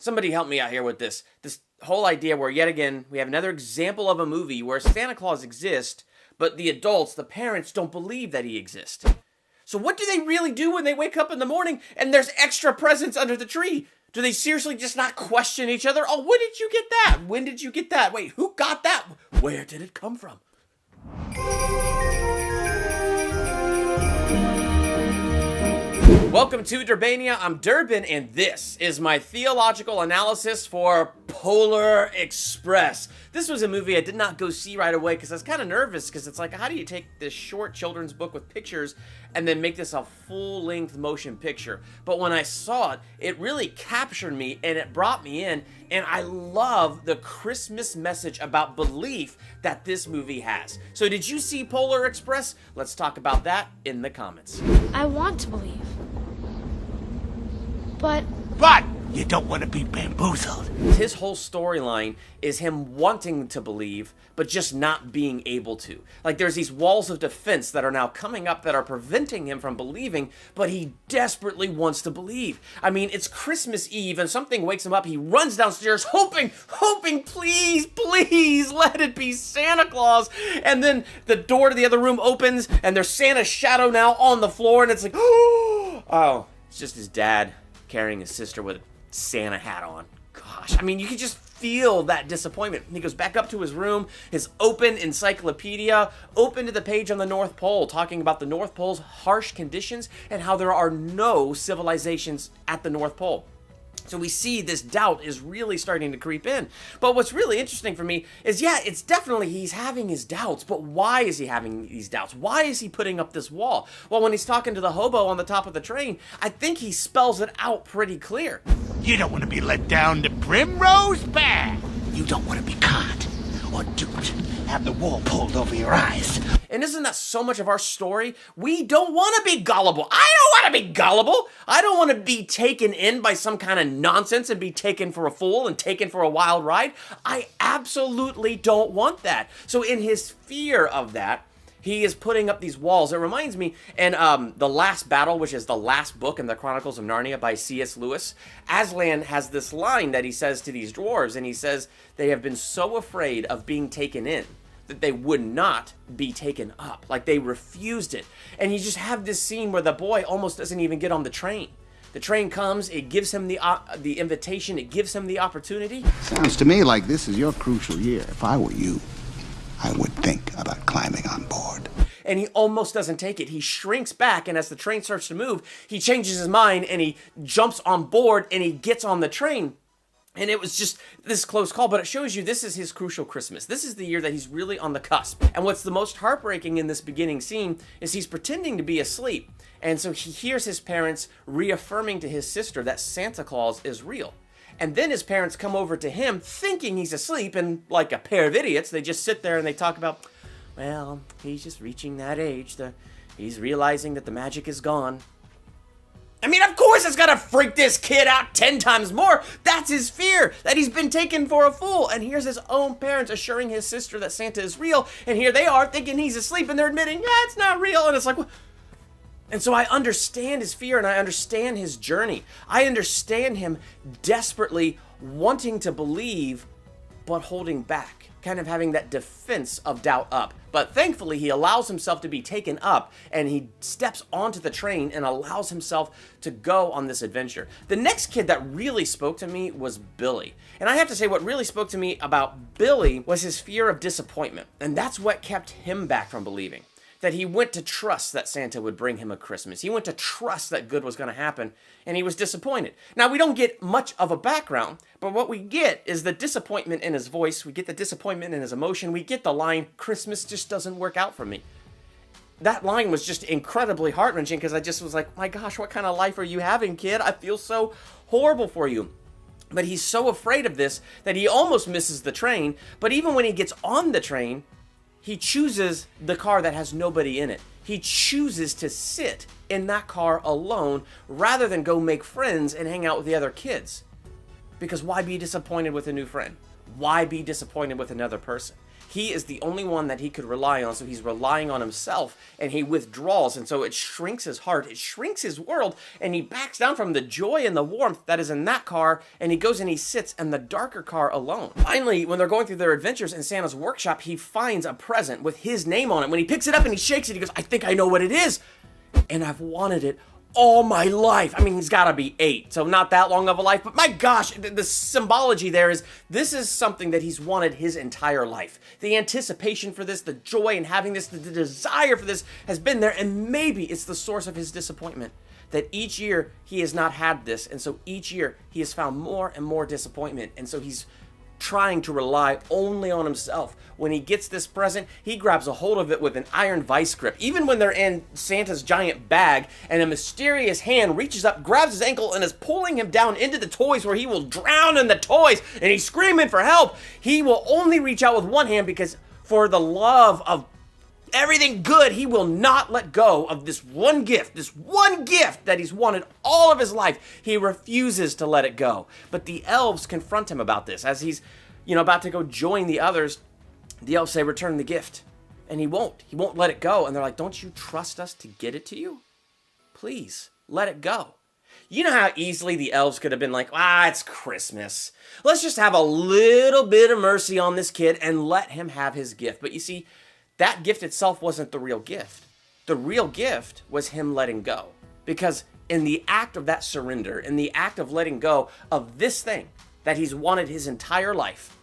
Somebody help me out here with this whole idea where, yet again, we have another example of a movie where Santa Claus exists, but the adults, the parents, don't believe that he exists. So what do they really do when they wake up in the morning and there's extra presents under the tree? Do they seriously just not question each other? Oh, when did you get that? When did you get that? Wait, who got that? Where did it come from? Welcome to Durbania. I'm Durbin, and this is my theological analysis for Polar Express. This was a movie I did not go see right away because I was kind of nervous because it's like, how do you take this short children's book with pictures and then make this a full-length motion picture? But when I saw it, it really captured me and it brought me in, and I love the Christmas message about belief that this movie has. So did you see Polar Express? Let's talk about that in the comments. I want to believe. But you don't want to be bamboozled. His whole storyline is him wanting to believe, but just not being able to. Like, there's these walls of defense that are now coming up that are preventing him from believing, but he desperately wants to believe. I mean, it's Christmas Eve and something wakes him up. He runs downstairs hoping, please, let it be Santa Claus. And then the door to the other room opens and there's Santa's shadow now on the floor, and it's like, oh, it's just his dad carrying his sister with a Santa hat on. Gosh, I mean, you can just feel that disappointment. He goes back up to his room, his open encyclopedia, open to the page on the North Pole, talking about the North Pole's harsh conditions and how there are no civilizations at the North Pole. So we see this doubt is really starting to creep in. But what's really interesting for me is, yeah, it's definitely he's having his doubts, but why is he having these doubts? Why is he putting up this wall? Well, when he's talking to the hobo on the top of the train, I think he spells it out pretty clear. You don't want to be let down the primrose path. You don't want to be caught or duped. Have the wool pulled over your eyes. And isn't that so much of our story? We don't want to be gullible. I don't want to be gullible. I don't want to be taken in by some kind of nonsense and be taken for a fool and taken for a wild ride. I absolutely don't want that. So in his fear of that, he is putting up these walls. It reminds me, in The Last Battle, which is the last book in the Chronicles of Narnia by C.S. Lewis, Aslan has this line that he says to these dwarves, and he says they have been so afraid of being taken in that they would not be taken up. Like, they refused it. And you just have this scene where the boy almost doesn't even get on the train. The train comes, it gives him the invitation, it gives him the opportunity. Sounds to me like this is your crucial year. If I were you, I would think about climbing on board. And he almost doesn't take it. He shrinks back, and as the train starts to move, he changes his mind, and he jumps on board, and he gets on the train. And it was just this close call, but it shows you this is his crucial Christmas. This is the year that he's really on the cusp. And what's the most heartbreaking in this beginning scene is he's pretending to be asleep. And so he hears his parents reaffirming to his sister that Santa Claus is real. And then his parents come over to him thinking he's asleep, and like a pair of idiots, they just sit there and they talk about, well, he's just reaching that age. He's realizing that the magic is gone. I mean, of course it's gonna freak this kid out 10 times more. That's his fear, that he's been taken for a fool. And here's his own parents assuring his sister that Santa is real, and here they are thinking he's asleep, and they're admitting, yeah, it's not real. And it's like, and so I understand his fear, and I understand his journey. I understand him desperately wanting to believe, but holding back, kind of having that defense of doubt up. But thankfully, he allows himself to be taken up, and he steps onto the train and allows himself to go on this adventure. The next kid that really spoke to me was Billy. And I have to say, what really spoke to me about Billy was his fear of disappointment. And that's what kept him back from believing. That he went to trust that Santa would bring him a Christmas. He went to trust that good was going to happen, and he was disappointed. Now, we don't get much of a background, but what we get is the disappointment in his voice. We get the disappointment in his emotion. We get the line, Christmas just doesn't work out for me. That line was just incredibly heart-wrenching because I just was like, my gosh, what kind of life are you having, kid? I feel so horrible for you. But he's so afraid of this that he almost misses the train. But even when he gets on the train, he chooses the car that has nobody in it. He chooses to sit in that car alone rather than go make friends and hang out with the other kids. Because why be disappointed with a new friend? Why be disappointed with another person? He is the only one that he could rely on, so he's relying on himself, and he withdraws, and so it shrinks his heart, it shrinks his world, and he backs down from the joy and the warmth that is in that car, and he goes and he sits in the darker car alone. Finally, when they're going through their adventures in Santa's workshop, he finds a present with his name on it. When he picks it up and he shakes it, he goes, I think I know what it is, and I've wanted it all my life. I mean, he's got to be 8, so not that long of a life, but my gosh, the symbology there is, this is something that he's wanted his entire life. The anticipation for this, the joy in having this, the desire for this has been there, and maybe it's the source of his disappointment, that each year he has not had this, and so each year he has found more and more disappointment, and so he's trying to rely only on himself. When he gets this present, he grabs a hold of it with an iron vice grip. Even when they're in Santa's giant bag and a mysterious hand reaches up, grabs his ankle, and is pulling him down into the toys where he will drown in the toys, and he's screaming for help, he will only reach out with one hand because for the love of everything good, he will not let go of this one gift that he's wanted all of his life. He refuses to let it go. But the elves confront him about this. As he's, about to go join the others, the elves say, return the gift. And he won't. He won't let it go. And they're like, don't you trust us to get it to you? Please, let it go. You know how easily the elves could have been like, it's Christmas. Let's just have a little bit of mercy on this kid and let him have his gift. But you see, that gift itself wasn't the real gift. The real gift was him letting go. Because in the act of that surrender, in the act of letting go of this thing that he's wanted his entire life,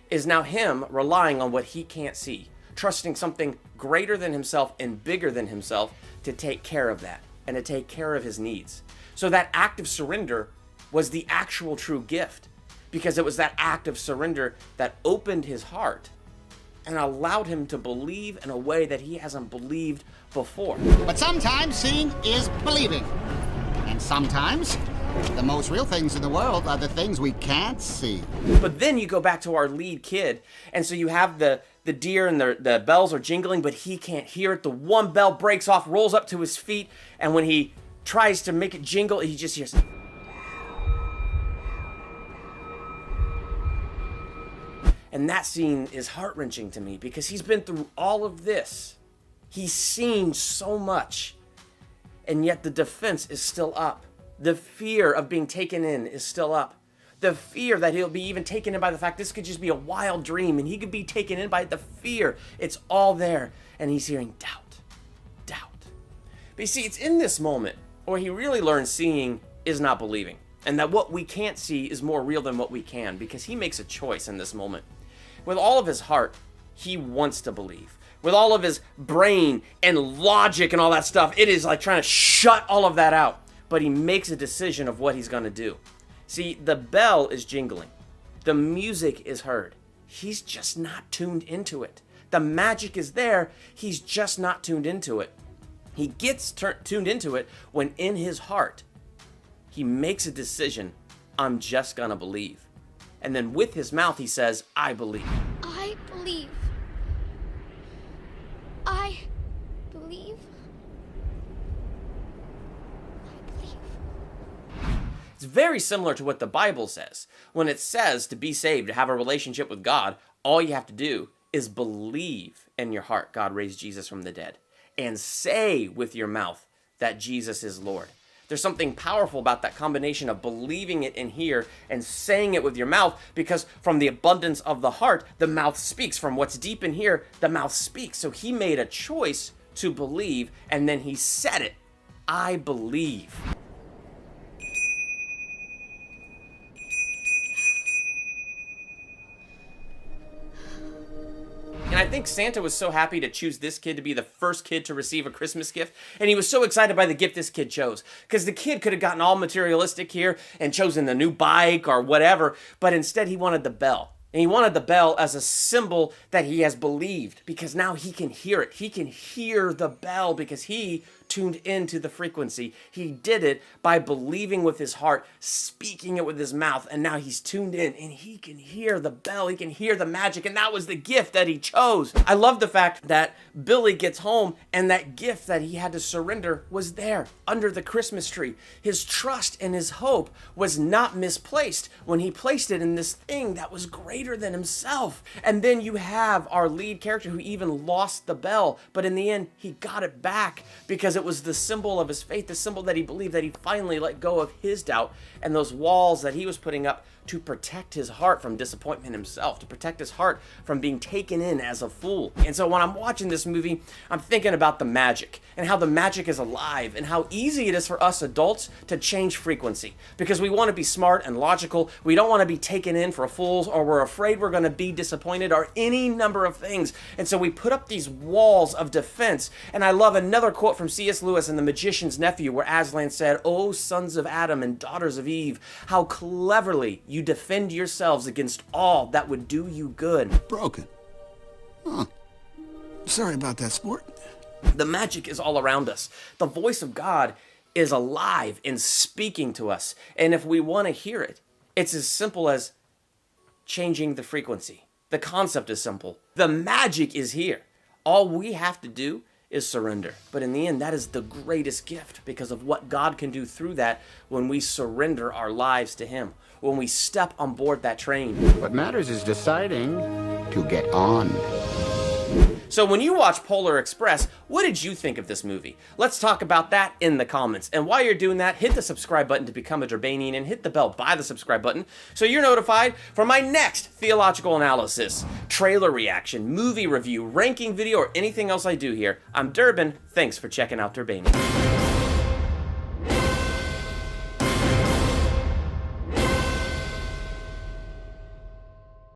is now him relying on what he can't see, trusting something greater than himself and bigger than himself to take care of that and to take care of his needs. So that act of surrender was the actual true gift, because it was that act of surrender that opened his heart and allowed him to believe in a way that he hasn't believed before. But sometimes seeing is believing. And sometimes the most real things in the world are the things we can't see. But then you go back to our lead kid, and so you have the deer and the bells are jingling, but he can't hear it. The one bell breaks off, rolls up to his feet, and when he tries to make it jingle, he just hears, and that scene is heart-wrenching to me because he's been through all of this. He's seen so much, and yet the defense is still up. The fear of being taken in is still up. The fear that he'll be even taken in by the fact this could just be a wild dream, and he could be taken in by the fear. It's all there, and he's hearing doubt. But you see, it's in this moment where he really learns seeing is not believing, and that what we can't see is more real than what we can, because he makes a choice in this moment. With all of his heart, he wants to believe. With all of his brain and logic and all that stuff, it is like trying to shut all of that out. But he makes a decision of what he's going to do. See, the bell is jingling. The music is heard. He's just not tuned into it. The magic is there. He's just not tuned into it. He gets tuned into it when in his heart, he makes a decision, I'm just going to believe. And then with his mouth, he says, I believe. I believe. I believe. I believe. It's very similar to what the Bible says. When it says to be saved, to have a relationship with God, all you have to do is believe in your heart God raised Jesus from the dead, and say with your mouth that Jesus is Lord. There's something powerful about that combination of believing it in here and saying it with your mouth, because from the abundance of the heart, the mouth speaks. From what's deep in here, the mouth speaks. So he made a choice to believe, and then he said it. I believe. And I think Santa was so happy to choose this kid to be the first kid to receive a Christmas gift. And he was so excited by the gift this kid chose. Because the kid could have gotten all materialistic here and chosen the new bike or whatever. But instead he wanted the bell. And he wanted the bell as a symbol that he has believed. Because now he can hear it. He can hear the bell because he, tuned into the frequency. He did it by believing with his heart, speaking it with his mouth, and now he's tuned in and he can hear the bell, he can hear the magic, and that was the gift that he chose. I love the fact that Billy gets home and that gift that he had to surrender was there under the Christmas tree. His trust and his hope was not misplaced when he placed it in this thing that was greater than himself. And then you have our lead character who even lost the bell, but in the end he got it back because it was the symbol of his faith, the symbol that he believed, that he finally let go of his doubt and those walls that he was putting up to protect his heart from disappointment himself, to protect his heart from being taken in as a fool. And so when I'm watching this movie, I'm thinking about the magic and how the magic is alive and how easy it is for us adults to change frequency because we want to be smart and logical. We don't want to be taken in for fools, or we're afraid we're going to be disappointed, or any number of things. And so we put up these walls of defense. And I love another quote from C.S. Lewis in The Magician's Nephew, where Aslan said, "O sons of Adam and daughters of Eve, how cleverly you defend yourselves against all that would do you good." Broken. Huh. Sorry about that, sport. The magic is all around us. The voice of God is alive and speaking to us. And if we want to hear it, it's as simple as changing the frequency. The concept is simple. The magic is here. All we have to do is surrender. But in the end, that is the greatest gift because of what God can do through that when we surrender our lives to Him, when we step on board that train. What matters is deciding to get on. So when you watch Polar Express, what did you think of this movie? Let's talk about that in the comments. And while you're doing that, hit the subscribe button to become a Durbanian and hit the bell by the subscribe button so you're notified for my next theological analysis, trailer reaction, movie review, ranking video, or anything else I do here. I'm Durbin. Thanks for checking out Durbania.